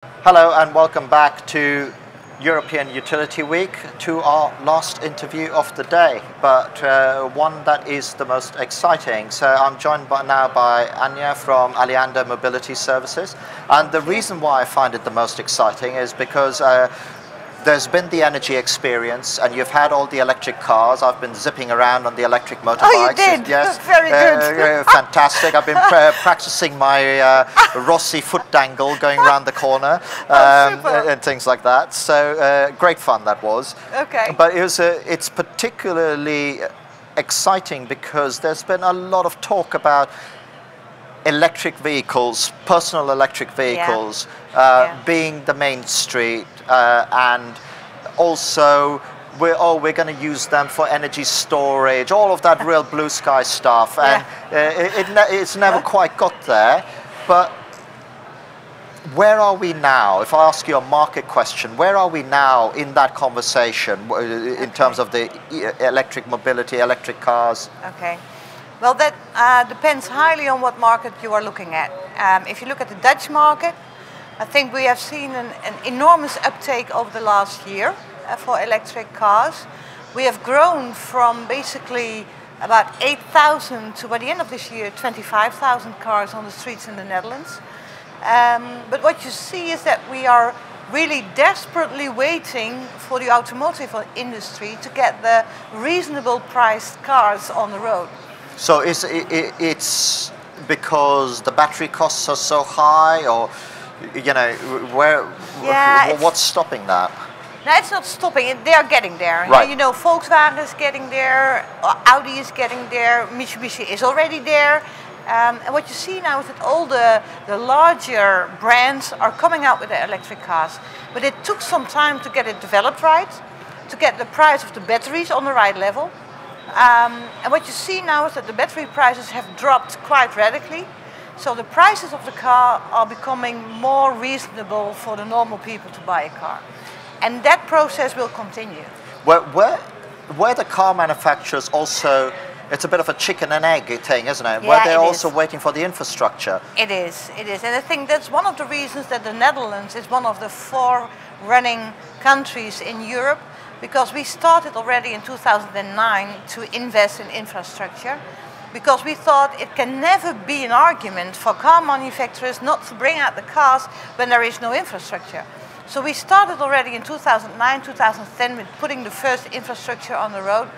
Hello and welcome back to European Utility Week, to our last interview of the day, but one that is the most exciting. So I'm joined now by Anja from Alliander Mobility Services, and the reason why I find it the most exciting is because there's been the energy experience, and you've had all the electric cars. I've been zipping around on the electric motorbikes. Oh, you did? Yes. Very good. Fantastic. I've been practicing my Rossi foot dangle going around the corner and things like that. So great fun that was. Okay. But it's particularly exciting because there's been a lot of talk about electric vehicles, personal electric vehicles, being the main street, and also we're going to use them for energy storage, all of that real blue sky stuff, and it's never quite got there. But where are we now? If I ask you a market question, where are we now in that conversation in terms of the electric mobility, electric cars? Okay. Well, that depends highly on what market you are looking at. If you look at the Dutch market, I think we have seen an enormous uptake over the last year for electric cars. We have grown from basically about 8,000 to, by the end of this year, 25,000 cars on the streets in the Netherlands. But what you see is that we are really desperately waiting for the automotive industry to get the reasonable priced cars on the road. So it's because the battery costs are so high, or what's stopping that? No, it's not stopping. They are getting there. Right. You know, Volkswagen is getting there, Audi is getting there, Mitsubishi is already there. And what you see now is that all the larger brands are coming out with their electric cars. But it took some time to get it developed right, to get the price of the batteries on the right level. And what you see now is that the battery prices have dropped quite radically. So the prices of the car are becoming more reasonable for the normal people to buy a car. And that process will continue. Where the car manufacturers also, it's a bit of a chicken and egg thing, isn't it? Yeah, where they're also waiting for the infrastructure. It is. And I think that's one of the reasons that the Netherlands is one of the 4 running countries in Europe, because we started already in 2009 to invest in infrastructure, because we thought it can never be an argument for car manufacturers not to bring out the cars when there is no infrastructure. So we started already in 2009, 2010 with putting the first infrastructure on the road,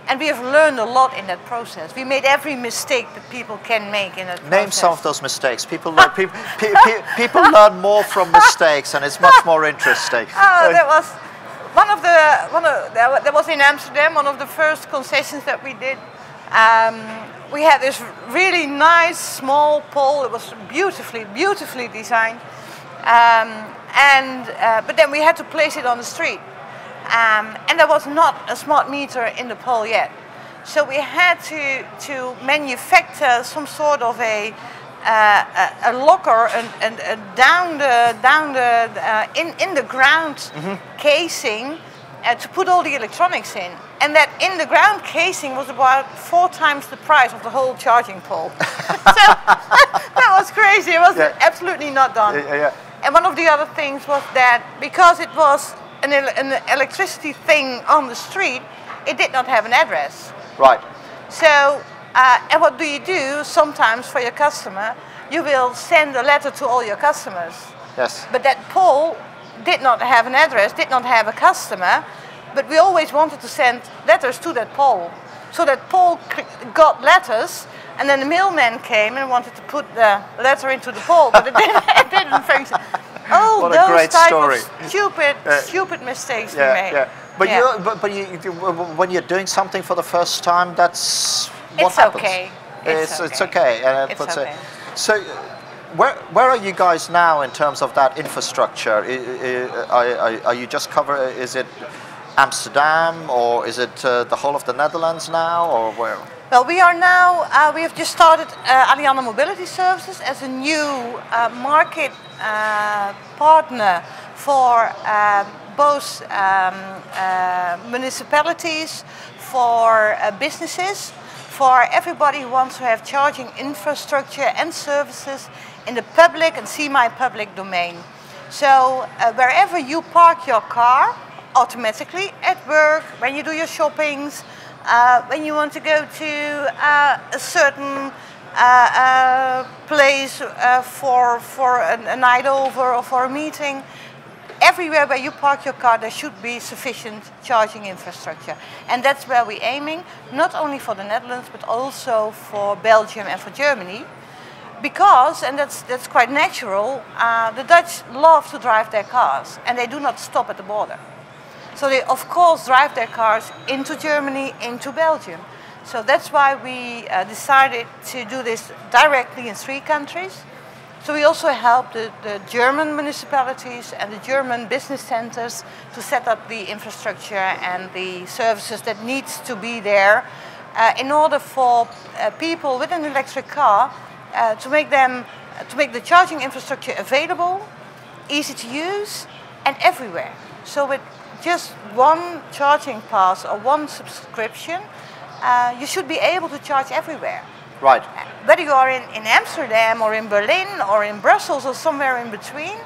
and we have learned a lot in that process. We made every mistake that people can make in that process. Name some of those mistakes. People learn, people learn more from mistakes, and it's much more interesting. Oh, that was that was in Amsterdam, one of the first concessions that we did. We had this really nice small pole. It was beautifully designed, but then we had to place it on the street, and there was not a smart meter in the pole yet. So we had to manufacture some sort of a locker and in the ground casing to put all the electronics in, and that in the ground casing was about 4 times the price of the whole charging pole. So that was crazy. It was absolutely not done. And one of the other things was that because it was an electricity thing on the street, it did not have an address. Right. So. And what do you do sometimes for your customer? You will send a letter to all your customers. Yes. But that pole did not have an address, did not have a customer, but we always wanted to send letters to that pole. So that pole got letters, and then the mailman came and wanted to put the letter into the pole, but it didn't function. Oh, what those a great type story. of stupid mistakes we made. Yeah. But when you're doing something for the first time, that's what happens. Okay. It's okay. It's okay. So, where are you guys now in terms of that infrastructure? Are you just is it Amsterdam, or is it the whole of the Netherlands now, or where? Well, we are now, we have just started Alliander Mobility Services as a new market partner for both municipalities, for businesses, for everybody who wants to have charging infrastructure and services in the public and semi-public domain. So wherever you park your car, automatically at work, when you do your shoppings, when you want to go to a certain place for a night over or for a meeting, everywhere where you park your car, there should be sufficient charging infrastructure. And that's where we're aiming, not only for the Netherlands, but also for Belgium and for Germany. Because, and that's quite natural, the Dutch love to drive their cars, and they do not stop at the border. So they, of course, drive their cars into Germany, into Belgium. So that's why we decided to do this directly in 3 countries. So we also help the German municipalities and the German business centers to set up the infrastructure and the services that needs to be there in order for people with an electric car to make the charging infrastructure available, easy to use, and everywhere. So with just one charging pass or one subscription, you should be able to charge everywhere. Right. Whether you are in Amsterdam or in Berlin or in Brussels or somewhere in between,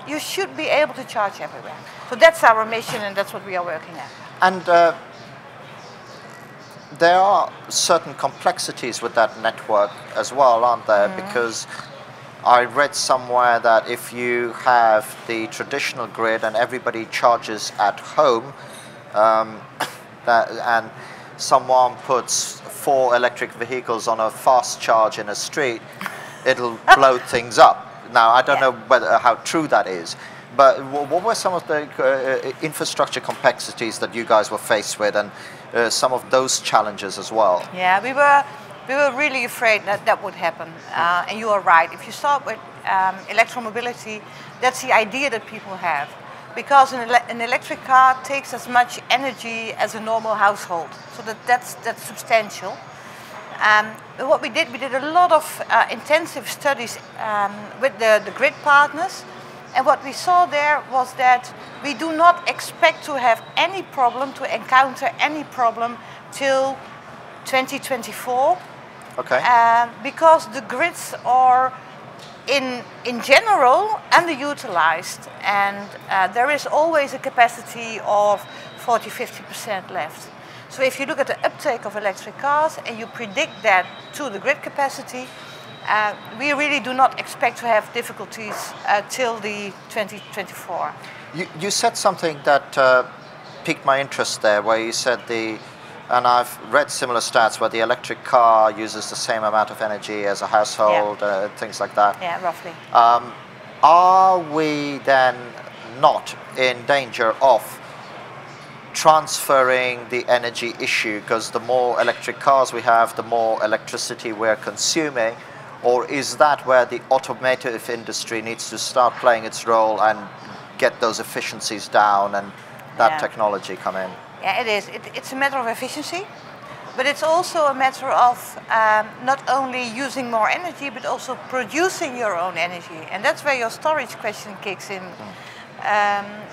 you should be able to charge everywhere. So that's our mission, and that's what we are working at. And there are certain complexities with that network as well, aren't there? Because I read somewhere that if you have the traditional grid and everybody charges at home, and someone puts 4 electric vehicles on a fast charge in a street, it'll blow things up. Now, I don't know how true that is, but what were some of the infrastructure complexities that you guys were faced with, and some of those challenges as well? Yeah, we were really afraid that that would happen, and you are right. If you start with electromobility, that's the idea that people have. Because an electric car takes as much energy as a normal household, so that's substantial. What we did a lot of intensive studies with the grid partners, and what we saw there was that we do not expect to have any problem, to encounter any problem till 2024. Okay. Because the grids are in general underutilized, and there is always a capacity of 40–50% left. So if you look at the uptake of electric cars and you predict that to the grid capacity, we really do not expect to have difficulties till the 2024. You said something that piqued my interest there, where you said and I've read similar stats where the electric car uses the same amount of energy as a household, things like that. Yeah, roughly. Are we then not in danger of transferring the energy issue, because the more electric cars we have, the more electricity we're consuming? Or is that where the automotive industry needs to start playing its role and get those efficiencies down and that technology come in? Yeah, it is. It's a matter of efficiency, but it's also a matter of not only using more energy, but also producing your own energy. And that's where your storage question kicks in.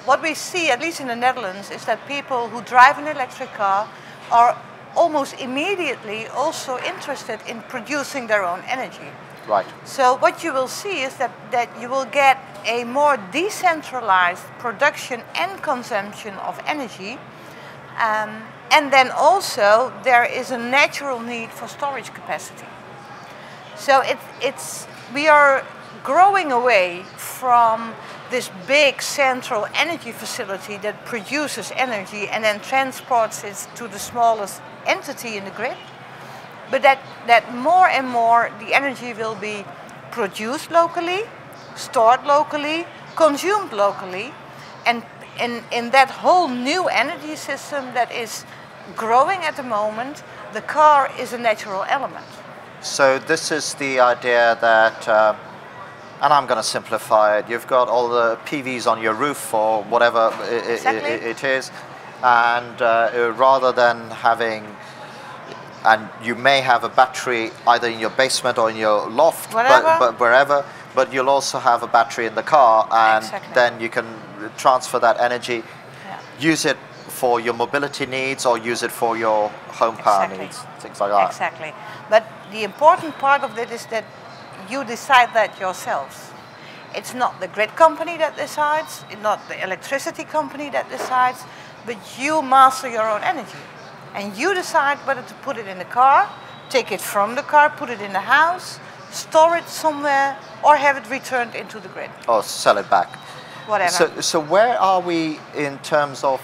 What we see, at least in the Netherlands, is that people who drive an electric car are almost immediately also interested in producing their own energy. Right. So what you will see is that you will get a more decentralized production and consumption of energy. And then also there is a natural need for storage capacity. So we are growing away from this big central energy facility that produces energy and then transports it to the smallest entity in the grid. But that more and more the energy will be produced locally, stored locally, consumed locally, and in that whole new energy system that is growing at the moment, the car is a natural element. So this is the idea that, and I'm going to simplify it, you've got all the PVs on your roof or whatever it is, and rather than having, and you may have a battery either in your basement or in your loft, but wherever, but you'll also have a battery in the car, and then you can transfer that energy, use it for your mobility needs or use it for your home power needs, things like that. Exactly. But the important part of it is that you decide that yourselves. It's not the grid company that decides, it's not the electricity company that decides, but you master your own energy. And you decide whether to put it in the car, take it from the car, put it in the house, store it somewhere, or have it returned into the grid. Or sell it back. Whatever. So where are we in terms of,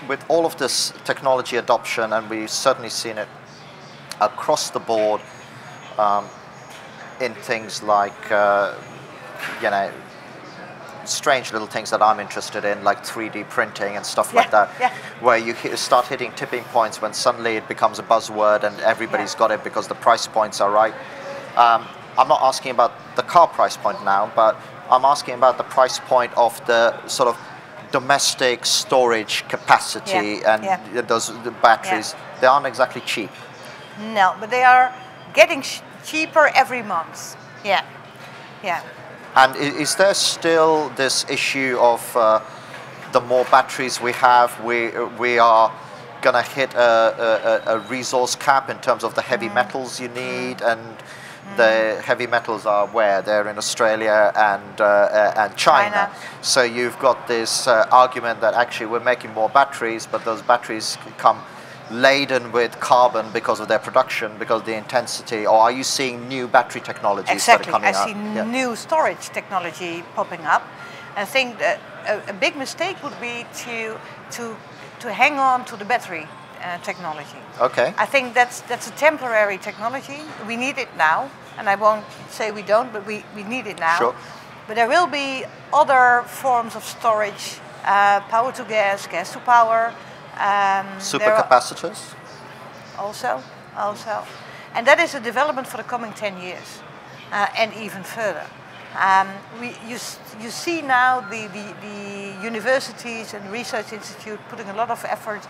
with all of this technology adoption, and we've certainly seen it across the board in things like, you know, strange little things that I'm interested in, like 3D printing and stuff like that, where you start hitting tipping points when suddenly it becomes a buzzword and everybody's got it because the price points are right. I'm not asking about the car price point now, but I'm asking about the price point of the sort of domestic storage capacity and those the batteries. They aren't exactly cheap. No, but they are getting cheaper every month. Yeah. And is there still this issue of the more batteries we have, we are going to hit a resource cap in terms of the heavy metals you need, and the heavy metals are where? They're in Australia and China. So you've got this argument that actually we're making more batteries, but those batteries come laden with carbon because of their production, because of the intensity. Or are you seeing new battery technologies that are coming up? I see new storage technology popping up. I think that a big mistake would be to hang on to the battery technology. Okay. I think that's a temporary technology. We need it now, and I won't say we don't, but we need it now. Sure. But there will be other forms of storage, power to gas, gas to power. Supercapacitors? Also. And that is a development for the coming 10 years, and even further. You see now the universities and research institute putting a lot of effort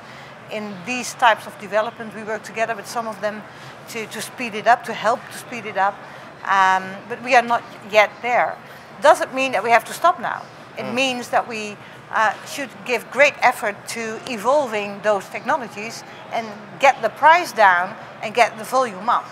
in these types of development. We work together with some of them to speed it up, to help to speed it up. But we are not yet there. Doesn't mean that we have to stop now. It means that we should give great effort to evolving those technologies and get the price down and get the volume up.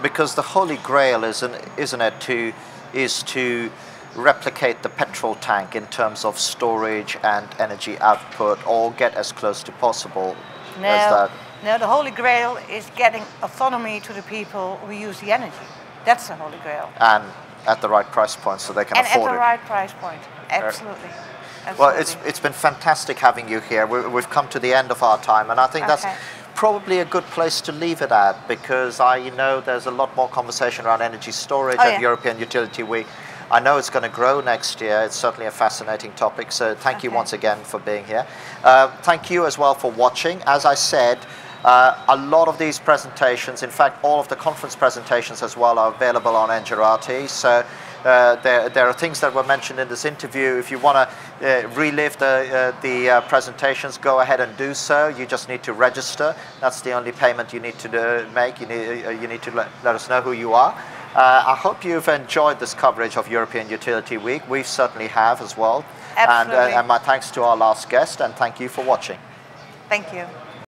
Because the holy grail isn't it is to replicate the petrol tank in terms of storage and energy output, or get as close to possible as that? No, the holy grail is getting autonomy to the people who use the energy. That's the holy grail. And at the right price point, so they can afford it. And at the right price point, absolutely. Well, it's been fantastic having you here. We've come to the end of our time, and I think that's probably a good place to leave it at, because I know there's a lot more conversation around energy storage at European Utility Week. I know it's going to grow next year. It's certainly a fascinating topic, so thank you once again for being here. Thank you as well for watching. As I said, a lot of these presentations, in fact all of the conference presentations as well, are available on Engerati. So there are things that were mentioned in this interview. If you want to relive the presentations, go ahead and do so. You just need to register. That's the only payment you need to make. You need to let us know who you are. I hope you've enjoyed this coverage of European Utility Week. We certainly have as well. Absolutely. And my thanks to our last guest, and thank you for watching. Thank you.